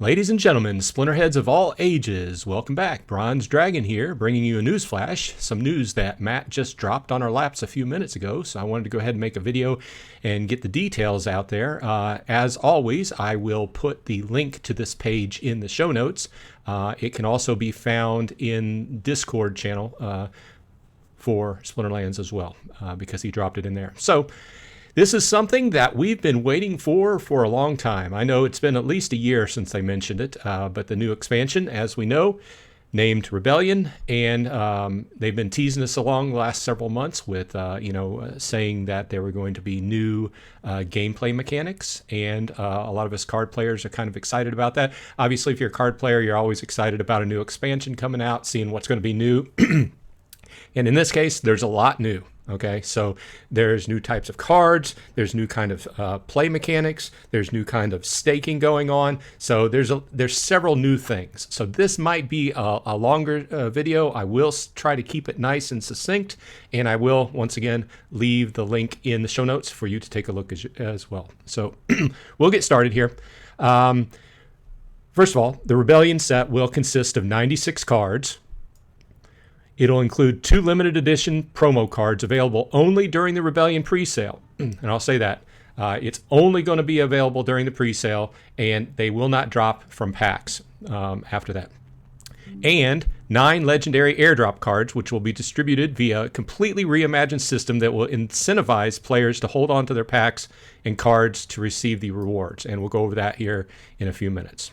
Ladies and gentlemen, Splinterheads of all ages, welcome back. Bronze Dragon here, bringing you a news flash. Some news that Matt just dropped on our laps a few minutes ago, so I wanted to go ahead and make a video and get the details out there. As always, I will put the link to this page in the show notes. It can also be found in Discord channel for Splinterlands as well, because he dropped it in there. So this is something that we've been waiting for a long time. I know it's been at least a year since they mentioned it, but the new expansion, as we know, named Rebellion, and they've been teasing us along the last several months with, saying that there were going to be new gameplay mechanics, and a lot of us card players are kind of excited about that. Obviously, if you're a card player, you're always excited about a new expansion coming out, seeing what's going to be new. And in this case, there's a lot new. Okay, so there's new types of cards, there's new kind of play mechanics, there's new kind of staking going on. So there's several new things. So this might be a longer video. I will try to keep it nice and succinct, and I will once again leave the link in the show notes for you to take a look as well. So we'll get started here. First of all, the Rebellion set will consist of 96 cards. It'll include 2 limited edition promo cards available only during the Rebellion presale. And I'll say that. It's only going to be available during the presale, and they will not drop from packs after that. And 9 legendary airdrop cards, which will be distributed via a completely reimagined system that will incentivize players to hold on to their packs and cards to receive the rewards. And we'll go over that here in a few minutes.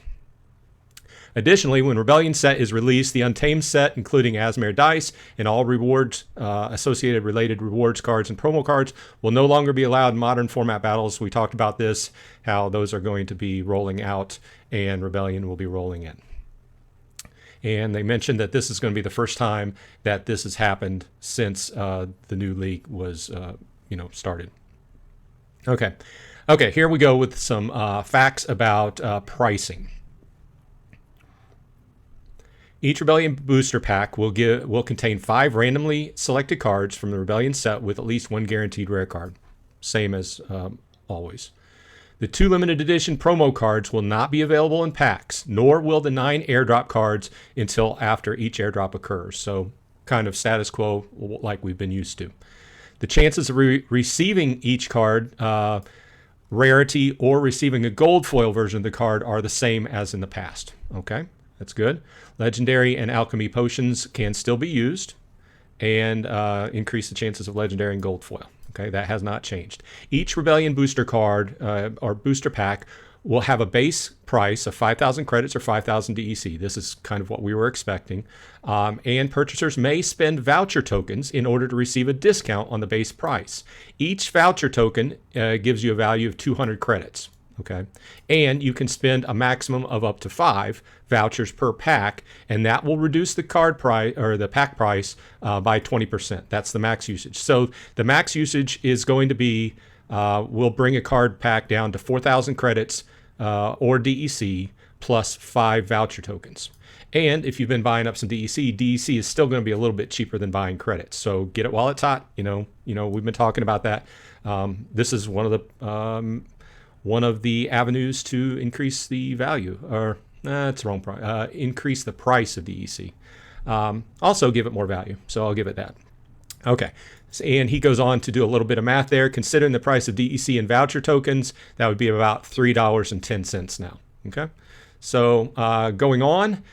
Additionally, when Rebellion set is released, the Untamed set, including Asmare dice and all rewards, associated related rewards cards and promo cards, will no longer be allowed in modern format battles. We talked about this, how those are going to be rolling out and Rebellion will be rolling in. And they mentioned that this is going to be the first time that this has happened since the new league was, started. Okay, here we go with some facts about pricing. Each Rebellion booster pack will contain 5 randomly selected cards from the Rebellion set with at least 1 guaranteed rare card. Same as always. The 2 limited edition promo cards will not be available in packs, nor will the 9 airdrop cards until after each airdrop occurs. So kind of status quo like we've been used to. The chances of receiving each card rarity or receiving a gold foil version of the card are the same as in the past. Okay? That's good. Legendary and alchemy potions can still be used and increase the chances of legendary and gold foil. Okay, that has not changed. Each Rebellion booster card or booster pack will have a base price of 5,000 credits or 5,000 DEC. This is kind of what we were expecting. And purchasers may spend voucher tokens in order to receive a discount on the base price. Each voucher token gives you a value of 200 credits. Okay, and you can spend a maximum of up to 5 vouchers per pack, and that will reduce the card price or the pack price by 20%. That's the max usage. So the max usage is going to be, we'll bring a card pack down to 4,000 credits or DEC plus 5 voucher tokens. And if you've been buying up some DEC is still going to be a little bit cheaper than buying credits. So get it while it's hot. We've been talking about that. This is one of the avenues to increase the value, or that's the wrong price, increase the price of DEC. Also give it more value, so I'll give it that. Okay, and he goes on to do a little bit of math there. Considering the price of DEC and voucher tokens, that would be about $3.10 now. Okay, so going on,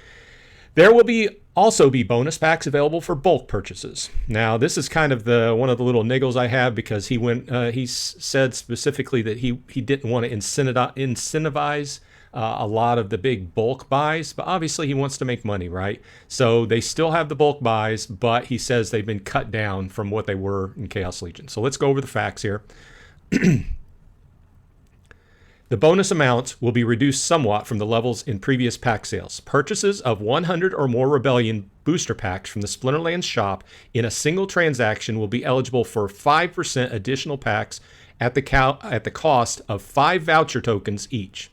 there will also be bonus packs available for bulk purchases. Now, this is kind of one of the little niggles I have, because he said specifically that he didn't want to incentivize a lot of the big bulk buys, but obviously he wants to make money, right? So they still have the bulk buys, but he says they've been cut down from what they were in Chaos Legion. So let's go over the facts here. The bonus amounts will be reduced somewhat from the levels in previous pack sales. Purchases of 100 or more Rebellion booster packs from the Splinterlands shop in a single transaction will be eligible for 5% additional packs at the cost of 5 voucher tokens each.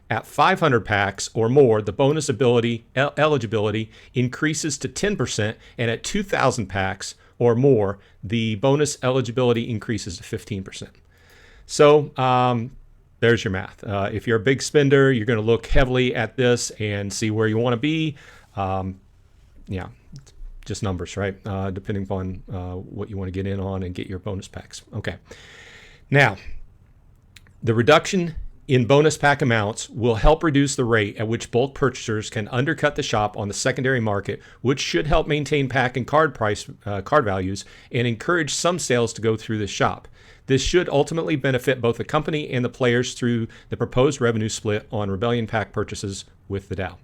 At 500 packs or more, the bonus eligibility increases to 10%, and at 2,000 packs or more, the bonus eligibility increases to 15%. So There's your math. If you're a big spender, you're going to look heavily at this and see where you want to be. Yeah, just numbers, right? Depending upon what you want to get in on and get your bonus packs. Okay. Now, the reduction in bonus pack amounts will help reduce the rate at which bulk purchasers can undercut the shop on the secondary market, which should help maintain pack and card values and encourage some sales to go through the shop. This should ultimately benefit both the company and the players through the proposed revenue split on Rebellion pack purchases with the DAO.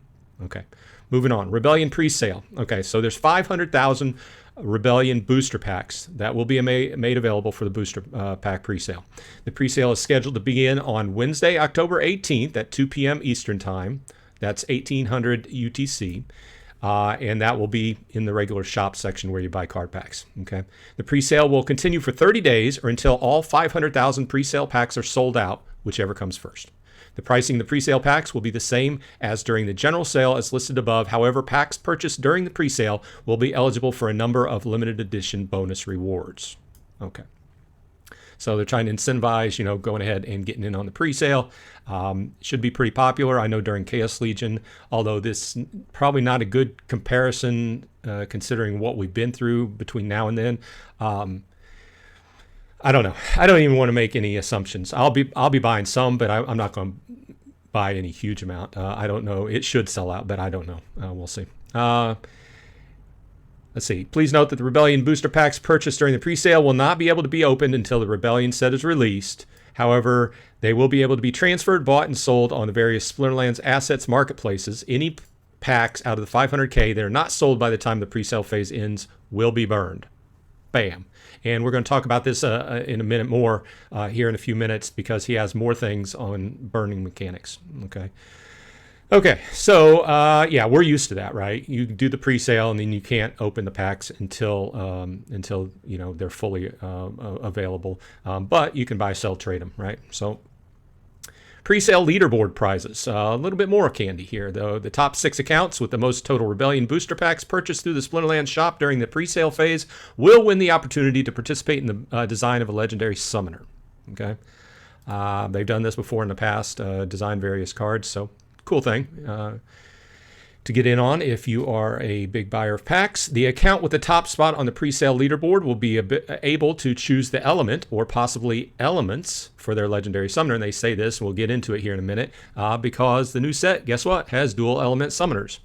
Okay, moving on. Rebellion pre-sale. Okay, so there's 500,000 Rebellion booster packs that will be made available for the booster pack pre-sale. The pre-sale is scheduled to begin on Wednesday, October 18th at 2 p.m. Eastern Time. That's 1800 UTC. And that will be in the regular shop section where you buy card packs. Okay. The pre-sale will continue for 30 days or until all 500,000 pre-sale packs are sold out, whichever comes first. The pricing of the pre-sale packs will be the same as during the general sale as listed above. However, packs purchased during the pre-sale will be eligible for a number of limited edition bonus rewards. Okay. So they're trying to incentivize, going ahead and getting in on the pre-sale. Should be pretty popular. I know during Chaos Legion, although this probably not a good comparison considering what we've been through between now and then. I don't know. I don't even want to make any assumptions. I'll be buying some, but I'm not going to buy any huge amount. I don't know. It should sell out, but I don't know. We'll see. Let's see. Please note that the Rebellion booster packs purchased during the pre-sale will not be able to be opened until the Rebellion set is released. However, they will be able to be transferred, bought, and sold on the various Splinterlands assets marketplaces. Any packs out of the 500K that are not sold by the time the pre-sale phase ends will be burned. Bam. And we're going to talk about this in a minute more here in a few minutes because he has more things on burning mechanics. Okay, so yeah, we're used to that, right? You do the pre-sale and then you can't open the packs until they're fully available. But you can buy, sell, trade them, right? So pre-sale leaderboard prizes. A little bit more candy here, though. The top 6 accounts with the most total Rebellion booster packs purchased through the Splinterlands shop during the pre-sale phase will win the opportunity to participate in the design of a legendary summoner. Okay, they've done this before in the past, designed various cards, so cool thing to get in on if you are a big buyer of packs. The account with the top spot on the pre-sale leaderboard will be able to choose the element or possibly elements for their legendary summoner. And they say this, and we'll get into it here in a minute, because the new set, guess what, has dual element summoners.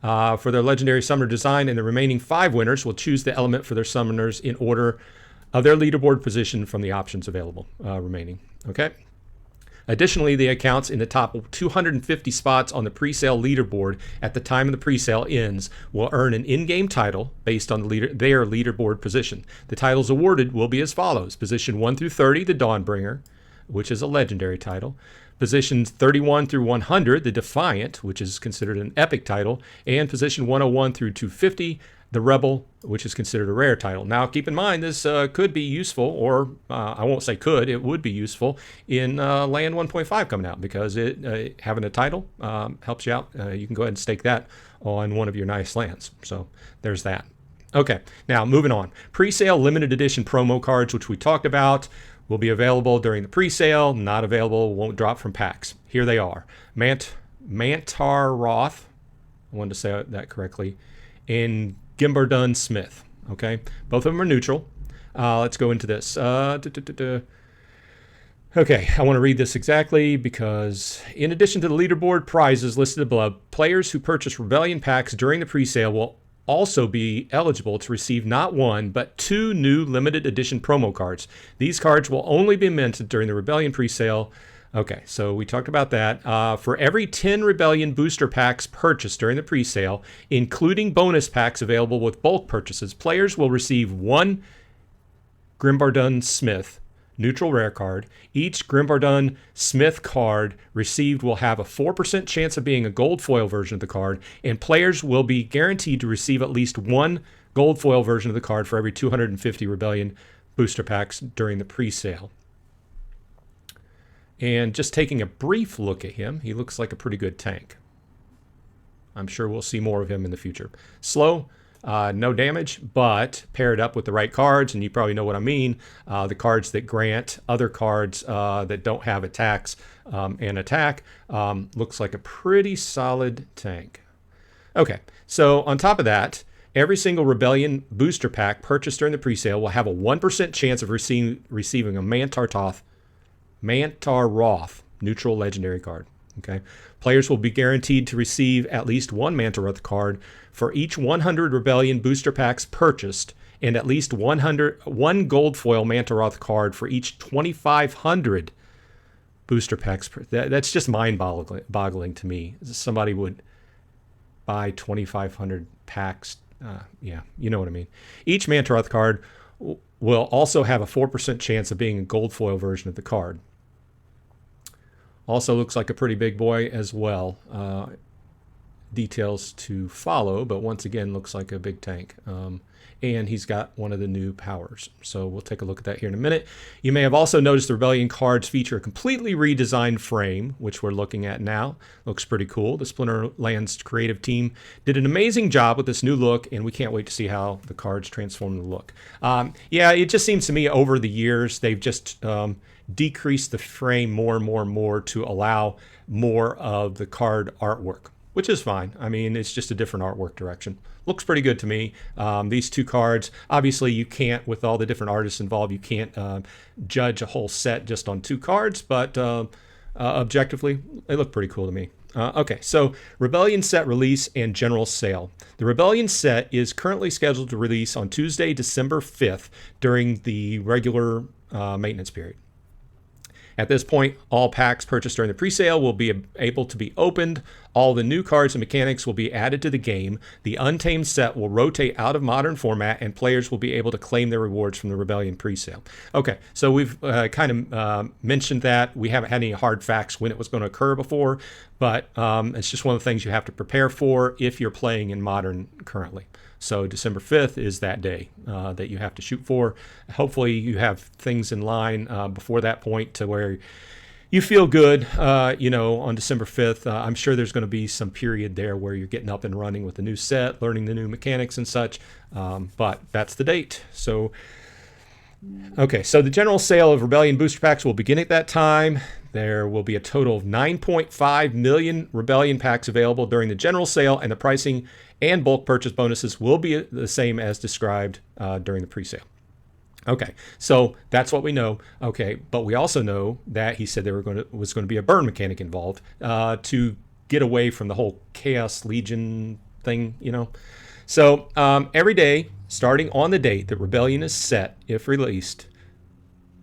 For their legendary summoner design, and the remaining 5 winners will choose the element for their summoners in order of their leaderboard position from the options available remaining. Okay. Additionally, the accounts in the top 250 spots on the pre-sale leaderboard at the time of the pre-sale ends will earn an in-game title based on their leaderboard position. The titles awarded will be as follows. Position 1 through 30, the Dawnbringer, which is a legendary title. Positions 31 through 100, the Defiant, which is considered an epic title. And position 101 through 250, the Rebel, which is considered a rare title. Now, keep in mind, this could be useful, or I won't say could, it would be useful in Land 1.5 coming out, because it having a title helps you out. You can go ahead and stake that on one of your nice lands. So there's that. Okay, now moving on. Pre-sale limited edition promo cards, which we talked about, will be available during the pre-sale. Not available, won't drop from packs. Here they are. Mantaroth, I wanted to say that correctly, and Gimbardun Smith. Okay, both of them are neutral. Let's go into this. Okay, I want to read this exactly because in addition to the leaderboard prizes listed above, players who purchase Rebellion packs during the pre-sale will also be eligible to receive not 1, but 2 new limited edition promo cards. These cards will only be minted during the Rebellion pre-sale. Okay, so we talked about that. For every 10 Rebellion booster packs purchased during the pre-sale, including bonus packs available with bulk purchases, players will receive 1 Gimbardun Smith neutral rare card. Each Gimbardun Smith card received will have a 4% chance of being a gold foil version of the card, and players will be guaranteed to receive at least 1 gold foil version of the card for every 250 Rebellion booster packs during the pre-sale. And just taking a brief look at him, he looks like a pretty good tank. I'm sure we'll see more of him in the future. Slow, no damage, but paired up with the right cards, and you probably know what I mean, the cards that grant other cards that don't have attacks and attack, looks like a pretty solid tank. Okay, so on top of that, every single Rebellion booster pack purchased during the presale will have a 1% chance of receiving a Mantar Roth neutral legendary card. Okay, players will be guaranteed to receive at least one Mantar Roth card for each 100 Rebellion booster packs purchased, and at least one gold foil Mantar Roth card for each 2,500 booster packs. That's just mind-boggling to me. Somebody would buy 2,500 packs. Yeah, you know what I mean. Each Mantar Roth card will also have a 4% chance of being a gold foil version of the card. Also looks like a pretty big boy as well. Details to follow, but once again looks like a big tank. And he's got one of the new powers. So we'll take a look at that here in a minute. You may have also noticed the Rebellion cards feature a completely redesigned frame, which we're looking at now. Looks pretty cool. The Splinterlands creative team did an amazing job with this new look, and we can't wait to see how the cards transform the look. Yeah, it just seems to me over the years they've just decreased the frame more and more to allow more of the card artwork, which is fine. I mean, it's just a different artwork direction. Looks pretty good to me. These two cards, obviously you can't, with all the different artists involved, you can't judge a whole set just on two cards, but objectively, they look pretty cool to me. Okay, so Rebellion set release and general sale. The Rebellion set is currently scheduled to release on Tuesday, December 5th during the regular maintenance period. At this point, all packs purchased during the presale will be able to be opened. All the new cards and mechanics will be added to the game. The Untamed set will rotate out of Modern format, and players will be able to claim their rewards from the Rebellion presale. Okay, so we've kind of mentioned that. We haven't had any hard facts when it was going to occur before, but it's just one of the things you have to prepare for if you're playing in Modern currently. So December 5th is that day that you have to shoot for. Hopefully you have things in line before that point to where you feel good, on December 5th. I'm sure there's going to be some period there where you're getting up and running with the new set, learning the new mechanics and such, but that's the date. So, okay, so the general sale of Rebellion booster packs will begin at that time. There will be a total of 9.5 million Rebellion packs available during the general sale, and the pricing and bulk purchase bonuses will be the same as described during the presale. Okay, so that's what we know. Okay, but we also know that he said there was going to be a burn mechanic involved to get away from the whole Chaos Legion thing, So every day, starting on the date that Rebellion is set, if released,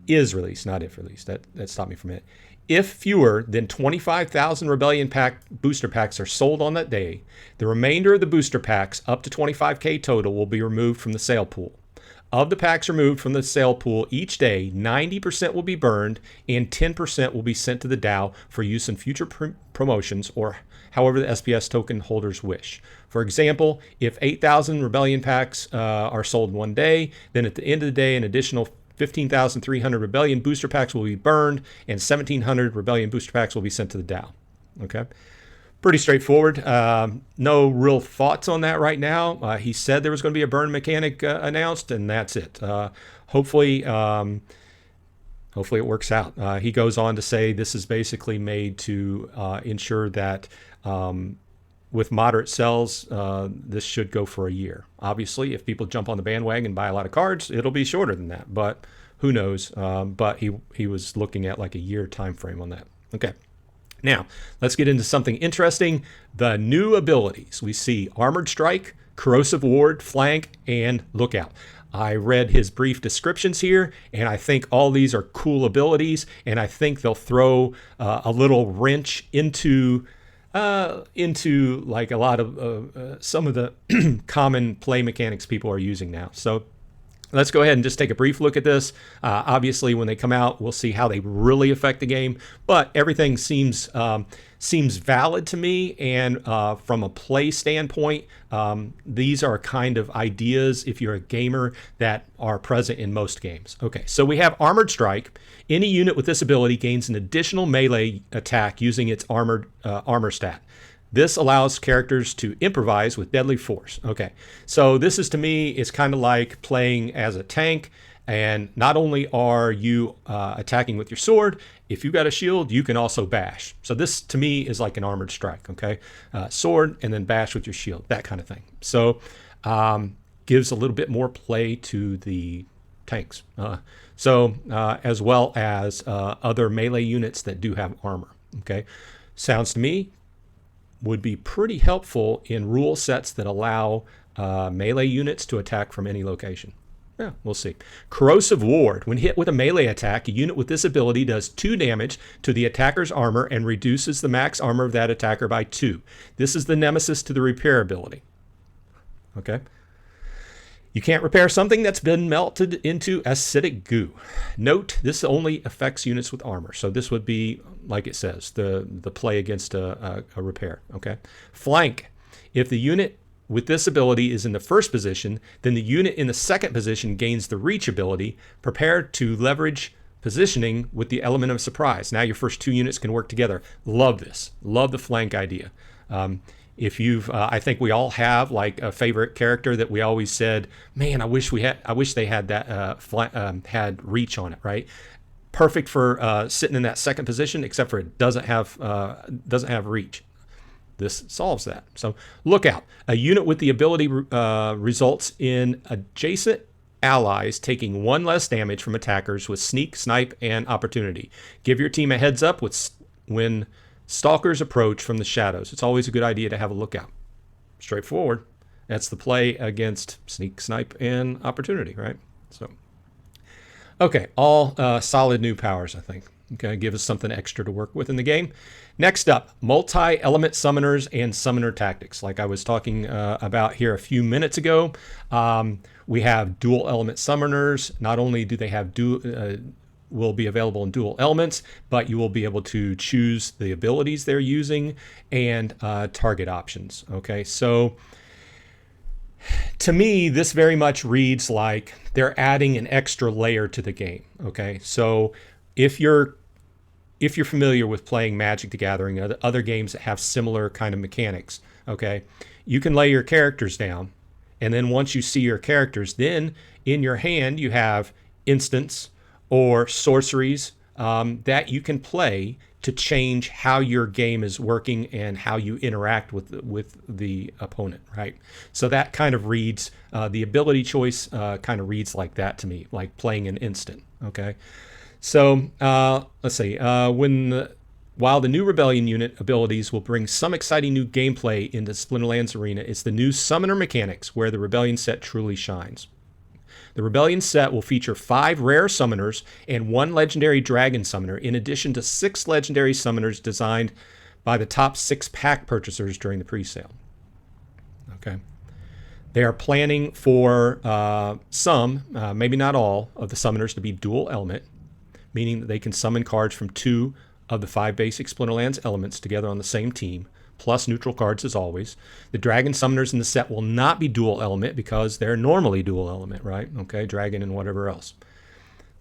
not if released. That stopped me from it. If fewer than 25,000 Rebellion pack booster packs are sold on that day, the remainder of the booster packs, up to 25K total, will be removed from the sale pool. Of the packs removed from the sale pool each day, 90% will be burned and 10% will be sent to the DAO for use in future promotions or however the SPS token holders wish. For example, if 8,000 Rebellion packs are sold one day, then at the end of the day, an additional 15,300 Rebellion booster packs will be burned, and 1,700 Rebellion booster packs will be sent to the DAO. Okay, pretty straightforward. No real thoughts on that right now. He said there was going to be a burn mechanic announced, and that's it. Hopefully it works out. He goes on to say this is basically made to ensure that with moderate sells, this should go for a year. Obviously, if people jump on the bandwagon and buy a lot of cards, it'll be shorter than that, but who knows? But he was looking at like a year time frame on that. Okay. Now, let's get into something interesting. The new abilities. We see Armored Strike, Corrosive Ward, Flank, and Lookout. I read his brief descriptions here, and I think all these are cool abilities, and I think they'll throw a little wrench into like a lot of some of the common play mechanics people are using now. So let's go ahead and just take a brief look at this. Obviously, when they come out, we'll see how they really affect the game. But everything seems valid to me. And from a play standpoint, these are kind of ideas, if you're a gamer, that are present in most games. Okay, so we have Armored Strike. Any unit with this ability gains an additional melee attack using its armor stat. This allows characters to improvise with deadly force. Okay, so this is, to me, it's kind of like playing as a tank. And not only are you attacking with your sword, if you've got a shield, you can also bash. So this, to me, is like an armored strike, okay? Sword and then bash with your shield, that kind of thing. So gives a little bit more play to the tanks. As well as other melee units that do have armor, okay? Sounds to me would be pretty helpful in rule sets that allow melee units to attack from any location. Yeah, we'll see. Corrosive Ward. When hit with a melee attack, a unit with this ability does 2 damage to the attacker's armor and reduces the max armor of that attacker by 2. This is the nemesis to the repair ability. Okay. You can't repair something that's been melted into acidic goo. Note, this only affects units with armor. So this would be, like it says, the play against a repair. Okay. Flank. If the unit with this ability is in the first position, then the unit in the second position gains the reach ability. Prepare to leverage positioning with the element of surprise. Now your first 2 units can work together. Love this. Love the flank idea. If you've, I think we all have like a favorite character that we always said, man, I wish they had that had reach on it, right? Perfect for sitting in that second position, except for it doesn't have reach. This solves that. So look out. A unit with the ability results in adjacent allies taking 1 less damage from attackers with sneak, snipe, and opportunity. Give your team a heads up when stalkers approach from the shadows. It's always a good idea to have a lookout. Straightforward. That's the play against sneak, snipe, and opportunity, right? So, okay, all solid new powers, I think. Okay, give us something extra to work with in the game. Next up, multi-element summoners and summoner tactics. Like I was talking about here a few minutes ago, we have dual element summoners. Not only do they have will be available in dual elements, but you will be able to choose the abilities they're using and target options. Okay, so to me, this very much reads like they're adding an extra layer to the game. Okay, so if you're familiar with playing Magic the Gathering, other games that have similar kind of mechanics, okay, you can lay your characters down, and then once you see your characters, then in your hand you have instants or sorceries that you can play to change how your game is working and how you interact with the opponent, right? So that kind of reads, the ability choice kind of reads like that to me, like playing an instant, okay? So let's see. While the new Rebellion unit abilities will bring some exciting new gameplay into Splinterlands Arena, it's the new Summoner mechanics where the Rebellion set truly shines. The Rebellion set will feature 5 rare summoners and 1 legendary dragon summoner, in addition to 6 legendary summoners designed by the top 6 pack purchasers during the pre-sale. Okay. They are planning for some, maybe not all, of the summoners to be dual element, meaning that they can summon cards from 2 of the 5 basic Splinterlands elements together on the same team, plus neutral cards as always. The dragon summoners in the set will not be dual element because they're normally dual element, right? Okay, dragon and whatever else.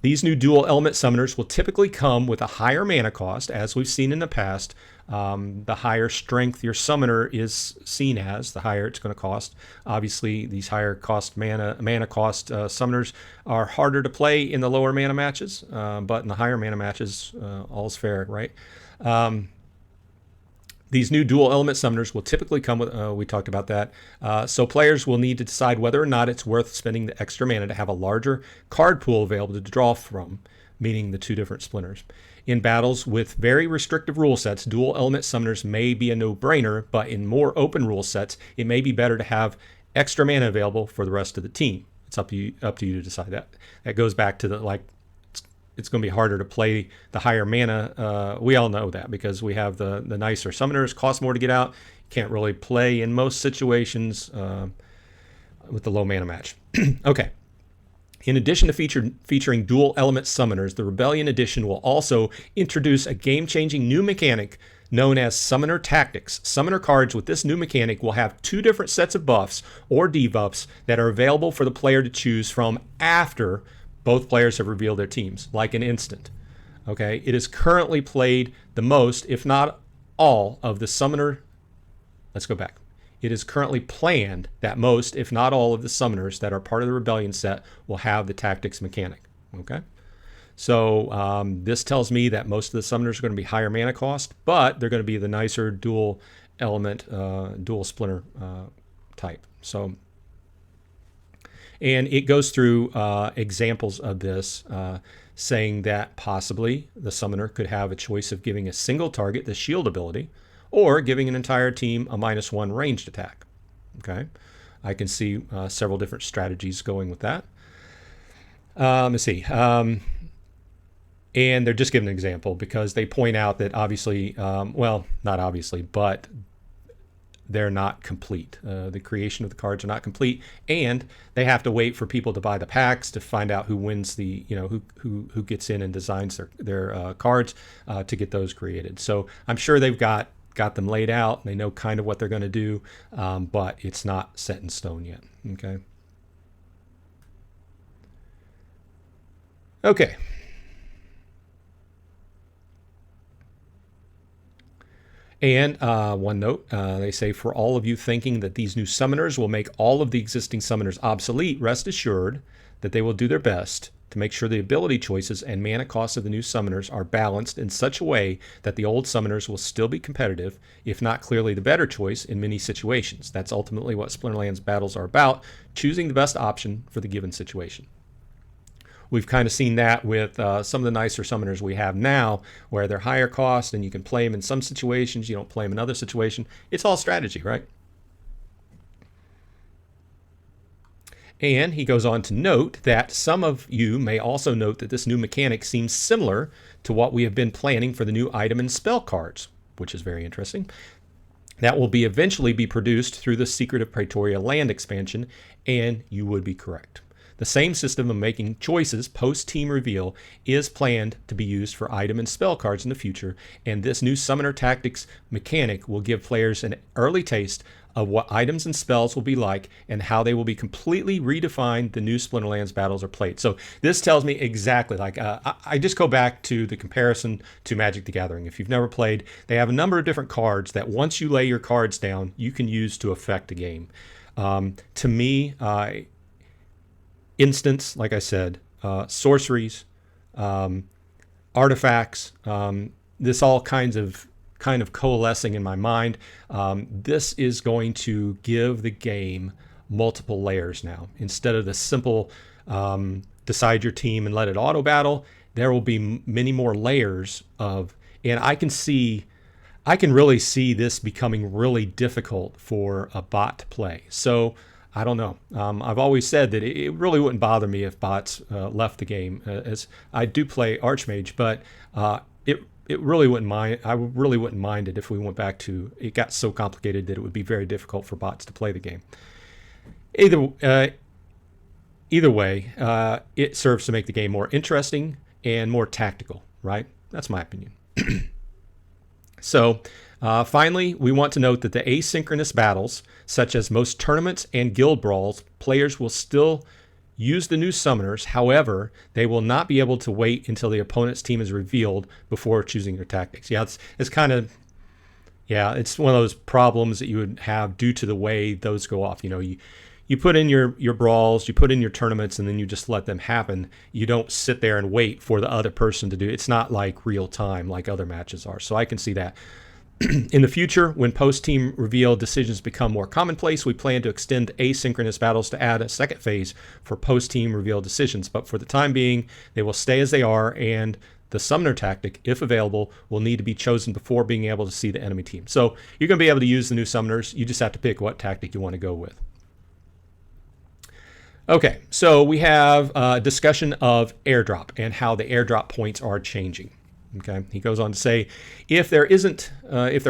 These new dual element summoners will typically come with a higher mana cost, as we've seen in the past. The higher strength your summoner is seen as, the higher it's going to cost. Obviously, these higher cost mana cost summoners are harder to play in the lower mana matches, but in the higher mana matches, all's fair, right? These new dual element summoners will typically come with, we talked about that, so players will need to decide whether or not it's worth spending the extra mana to have a larger card pool available to draw from, meaning the 2 different splinters. In battles with very restrictive rule sets, dual element summoners may be a no-brainer, but in more open rule sets, it may be better to have extra mana available for the rest of the team. It's up to you to decide that. That goes back to the, it's going to be harder to play the higher mana. We all know that because we have the nicer summoners, cost more to get out. Can't really play in most situations with the low mana match. Okay. In addition to featuring dual element summoners, the Rebellion Edition will also introduce a game-changing new mechanic known as Summoner Tactics. Summoner cards with this new mechanic will have 2 different sets of buffs or debuffs that are available for the player to choose from after both players have revealed their teams, like an instant. Okay, it is currently played the most, if not all, of the Summoner let's go back. It is currently planned that most, if not all, of the summoners that are part of the Rebellion set will have the tactics mechanic. Okay? So this tells me that most of the summoners are going to be higher mana cost, but they're going to be the nicer dual element, dual splinter type. So, and it goes through examples of this, saying that possibly the summoner could have a choice of giving a single target the shield ability, or giving an entire team a -1 ranged attack. Okay, I can see several different strategies going with that. Let's see. And they're just giving an example because they point out that obviously, well, not obviously, but they're not complete. The creation of the cards are not complete, and they have to wait for people to buy the packs to find out who wins the, who gets in and designs their cards to get those created. So I'm sure they've got them laid out. They know kind of what they're going to do, but it's not set in stone yet. Okay. And one note, they say, for all of you thinking that these new summoners will make all of the existing summoners obsolete, rest assured that they will do their best to make sure the ability choices and mana costs of the new summoners are balanced in such a way that the old summoners will still be competitive, if not clearly the better choice in many situations. That's ultimately what Splinterlands battles are about, choosing the best option for the given situation. We've kind of seen that with some of the nicer summoners we have now, where they're higher cost and you can play them in some situations, you don't play them in other situations. It's all strategy, right? And he goes on to note that some of you may also note that this new mechanic seems similar to what we have been planning for the new item and spell cards, which is very interesting. That will eventually be produced through the Secret of Praetoria land expansion, and you would be correct. The same system of making choices post-team reveal is planned to be used for item and spell cards in the future, and this new Summoner Tactics mechanic will give players an early taste of what items and spells will be like and how they will be completely redefined the new Splinterlands battles are played. So this tells me exactly, like, I just go back to the comparison to Magic the Gathering. If you've never played, they have a number of different cards that once you lay your cards down, you can use to affect a game. To me, instants, like I said, sorceries, artifacts, this all kind of coalescing in my mind. This is going to give the game multiple layers now. Instead of the simple decide your team and let it auto battle, there will be many more layers of, and I can really see this becoming really difficult for a bot to play. So I don't know. I've always said that it really wouldn't bother me if bots left the game, as I do play Archmage, but it really wouldn't mind. I really wouldn't mind it if we went back to it got so complicated that it would be very difficult for bots to play the game. Either way, it serves to make the game more interesting and more tactical, right? That's my opinion. So finally, we want to note that the asynchronous battles, such as most tournaments and guild brawls, players will still use the new summoners. However, they will not be able to wait until the opponent's team is revealed before choosing their tactics. Yeah, it's kind of, yeah, it's one of those problems that you would have due to the way those go off. You know, you put in your brawls, you put in your tournaments, and then you just let them happen. You don't sit there and wait for the other person to do it. It's not like real time like other matches are. So I can see that. In the future, when post-team reveal decisions become more commonplace, we plan to extend asynchronous battles to add a second phase for post-team reveal decisions. But for the time being, they will stay as they are, and the summoner tactic, if available, will need to be chosen before being able to see the enemy team. So you're going to be able to use the new summoners. You just have to pick what tactic you want to go with. Okay, so we have a discussion of airdrop and how the airdrop points are changing. Okay, he goes on to say, if there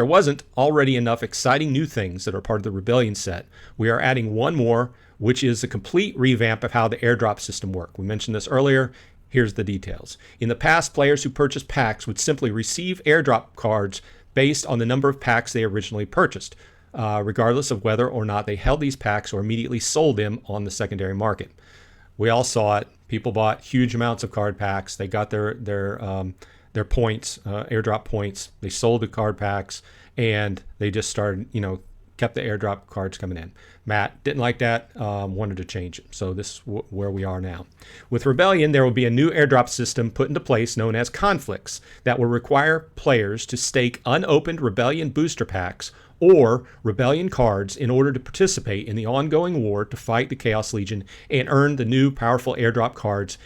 wasn't already enough exciting new things that are part of the Rebellion set, we are adding one more, which is a complete revamp of how the airdrop system works. We mentioned this earlier. Here's the details. In the past, players who purchased packs would simply receive airdrop cards based on the number of packs they originally purchased, regardless of whether or not they held these packs or immediately sold them on the secondary market. We all saw it. People bought huge amounts of card packs. They got their points, airdrop points. They sold the card packs, and they just started, kept the airdrop cards coming in. Matt didn't like that, wanted to change it. So this is where we are now. With Rebellion, there will be a new airdrop system put into place known as conflicts that will require players to stake unopened Rebellion booster packs or Rebellion cards in order to participate in the ongoing war to fight the Chaos Legion and earn the new powerful airdrop cards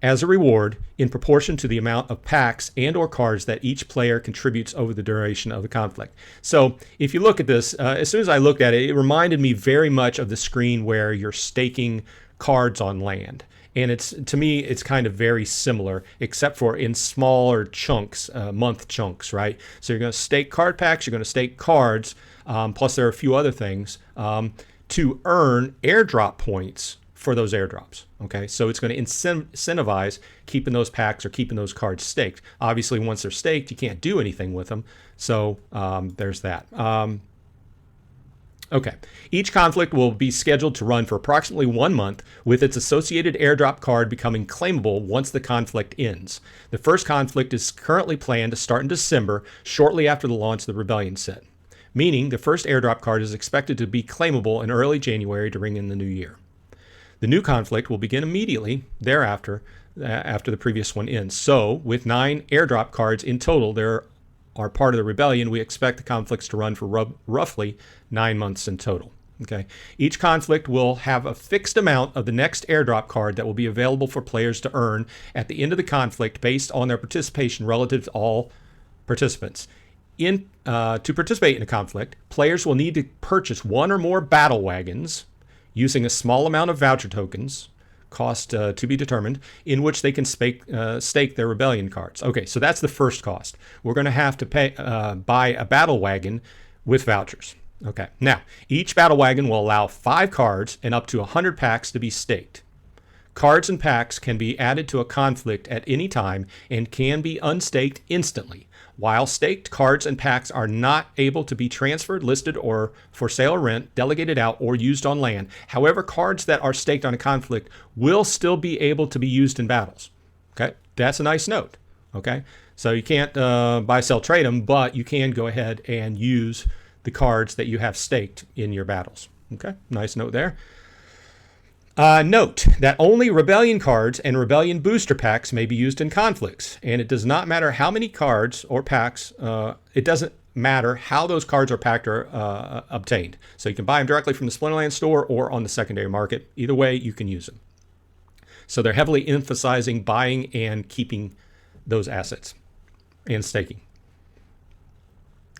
as a reward in proportion to the amount of packs and or cards that each player contributes over the duration of the conflict. So if you look at this, as soon as I looked at it, it reminded me very much of the screen where you're staking cards on land. And it's, to me, it's kind of very similar, except for in smaller chunks, month chunks, right? So you're going to stake card packs, you're going to stake cards, plus there are a few other things, to earn airdrop points for those airdrops. Okay, so it's going to incentivize keeping those packs or keeping those cards staked. Obviously, once they're staked, you can't do anything with them. So there's that. Okay, each conflict will be scheduled to run for approximately 1 month, with its associated airdrop card becoming claimable once the conflict ends. The first conflict is currently planned to start in December, shortly after the launch of the Rebellion set, meaning the first airdrop card is expected to be claimable in early January to ring in the new year. The new conflict will begin immediately thereafter, after the previous one ends. So, with 9 airdrop cards in total, there are part of the Rebellion. We expect the conflicts to run for roughly 9 months in total. Okay. Each conflict will have a fixed amount of the next airdrop card that will be available for players to earn at the end of the conflict based on their participation relative to all participants. To participate in a conflict, players will need to purchase 1 or more battle wagons using a small amount of voucher tokens, cost to be determined, in which they can stake their Rebellion cards. Okay, so that's the first cost. We're going to have to buy a battle wagon with vouchers. Okay, now, each battle wagon will allow 5 cards and up to 100 packs to be staked. Cards and packs can be added to a conflict at any time and can be unstaked instantly. While staked, cards and packs are not able to be transferred, listed, or for sale or rent, delegated out, or used on land. However, cards that are staked on a conflict will still be able to be used in battles. Okay, that's a nice note. Okay, so you can't buy, sell, trade them, but you can go ahead and use the cards that you have staked in your battles. Okay, nice note there. Note that only Rebellion cards and Rebellion booster packs may be used in conflicts, and it does not matter how many cards or packs, it doesn't matter how those cards or packs are obtained. So you can buy them directly from the Splinterlands store or on the secondary market. Either way, you can use them. So they're heavily emphasizing buying and keeping those assets and staking.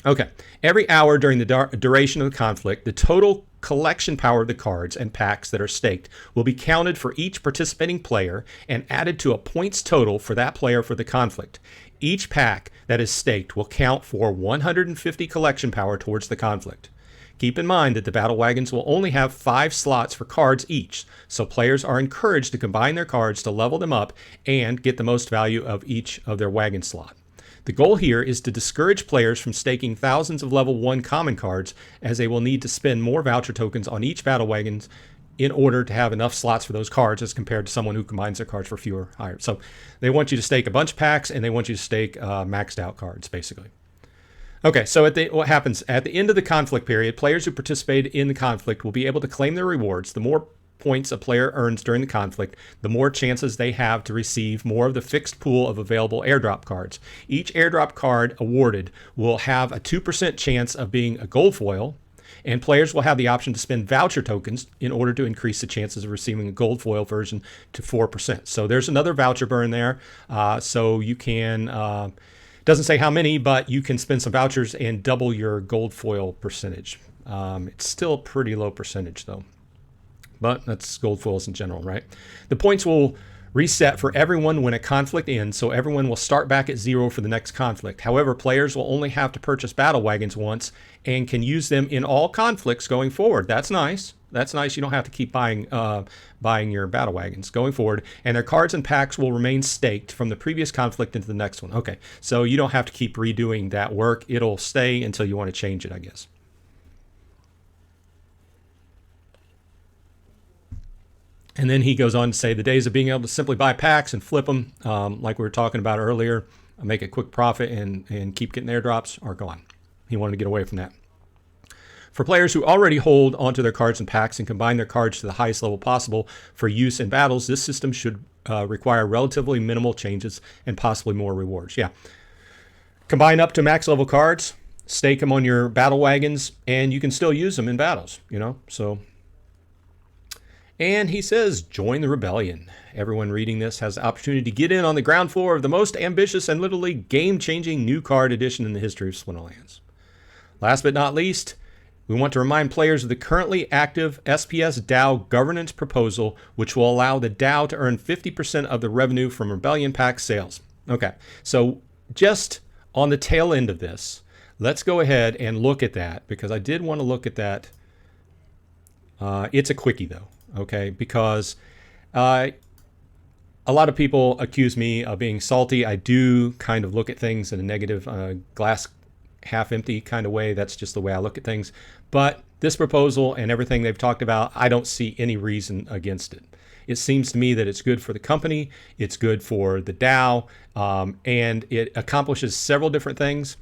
Okay, every hour during the duration of the conflict, the total collection power of the cards and packs that are staked will be counted for each participating player and added to a points total for that player for the conflict. Each pack that is staked will count for 150 collection power towards the conflict. Keep in mind that the battle wagons will only have 5 slots for cards each, so players are encouraged to combine their cards to level them up and get the most value of each of their wagon slot. The goal here is to discourage players from staking thousands of level 1 common cards, as they will need to spend more voucher tokens on each battle wagons in order to have enough slots for those cards as compared to someone who combines their cards for fewer higher. So they want you to stake a bunch of packs and they want you to stake maxed out cards, basically. Okay, so what happens at the end of the conflict period, players who participated in the conflict will be able to claim their rewards. The more points a player earns during the conflict, the more chances they have to receive more of the fixed pool of available airdrop cards. Each airdrop card awarded will have a 2% chance of being a gold foil, and players will have the option to spend voucher tokens in order to increase the chances of receiving a gold foil version to 4%. So there's another voucher burn there. So you can, doesn't say how many, but you can spend some vouchers and double your gold foil percentage. It's still a pretty low percentage though. But that's gold foils in general, right? The points will reset for everyone when a conflict ends, so everyone will start back at 0 for the next conflict. However, players will only have to purchase battle wagons once and can use them in all conflicts going forward. That's nice. That's nice. You don't have to keep buying your battle wagons going forward. And their cards and packs will remain staked from the previous conflict into the next one. Okay, so you don't have to keep redoing that work. It'll stay until you want to change it, I guess. And then he goes on to say the days of being able to simply buy packs and flip them, like we were talking about earlier, make a quick profit and keep getting airdrops are gone. He wanted to get away from that. For players who already hold onto their cards and packs and combine their cards to the highest level possible for use in battles, this system should require relatively minimal changes and possibly more rewards. Yeah. Combine up to max level cards, stake them on your battle wagons, and you can still use them in battles, you know? So, and he says, join the rebellion. Everyone reading this has the opportunity to get in on the ground floor of the most ambitious and literally game-changing new card edition in the history of Splinterlands. Last but not least, we want to remind players of the currently active SPS DAO governance proposal, which will allow the DAO to earn 50% of the revenue from Rebellion Pack sales. Okay, so just on the tail end of this, let's go ahead and look at that, because I did want to look at that. It's a quickie, though, okay, because a lot of people accuse me of being salty. I do kind of look at things in a negative glass half empty kind of way. That's just the way I look at things. But this proposal and everything they've talked about, I don't see any reason against it. It seems to me that it's good for the company, it's good for the DAO, and it accomplishes several different things.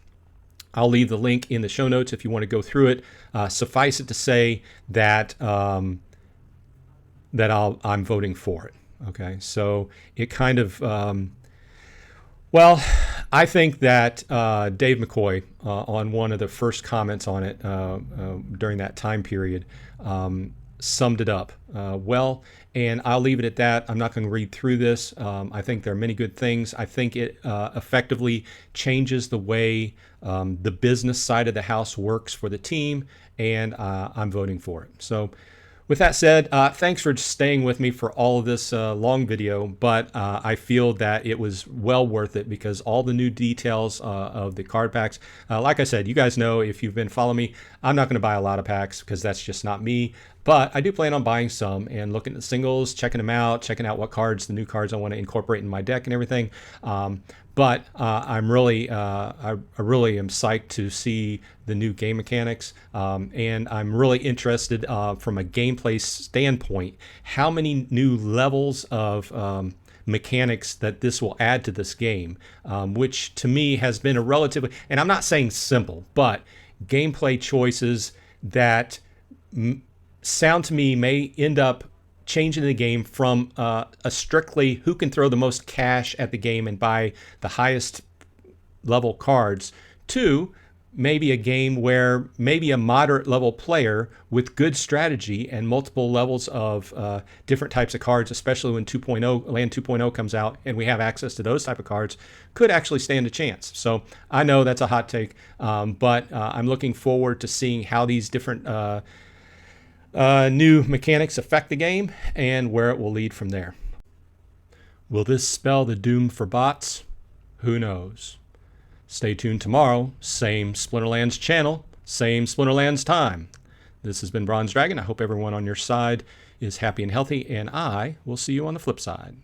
I'll leave the link in the show notes if you want to go through it. Suffice it to say that I'm voting for it. Okay, so it kind of, well, I think that Dave McCoy, on one of the first comments on it during that time period, summed it up well, and I'll leave it at that. I'm not going to read through this. I think there are many good things. I think it effectively changes the way the business side of the house works for the team, and I'm voting for it. So with that said, thanks for staying with me for all of this long video, but I feel that it was well worth it because all the new details of the card packs, like I said, you guys know if you've been following me, I'm not going to buy a lot of packs because that's just not me, but I do plan on buying some and looking at the singles, checking them out, checking out what cards, the new cards I want to incorporate in my deck and everything. But I'm really, I really am psyched to see the new game mechanics, and I'm really interested from a gameplay standpoint, how many new levels of mechanics that this will add to this game, which to me has been a relatively, and I'm not saying simple, but gameplay choices that sound to me may end up changing the game from a strictly who can throw the most cash at the game and buy the highest level cards to maybe a game where maybe a moderate level player with good strategy and multiple levels of different types of cards, especially when 2.0 Land 2.0 comes out and we have access to those type of cards, could actually stand a chance. So I know that's a hot take, but I'm looking forward to seeing how these different new mechanics affect the game and where it will lead from there. Will this spell the doom for bots? Who knows? Stay tuned tomorrow, same Splinterlands channel, same Splinterlands time. This has been Bronze Dragon. I hope everyone on your side is happy and healthy, and I will see you on the flip side.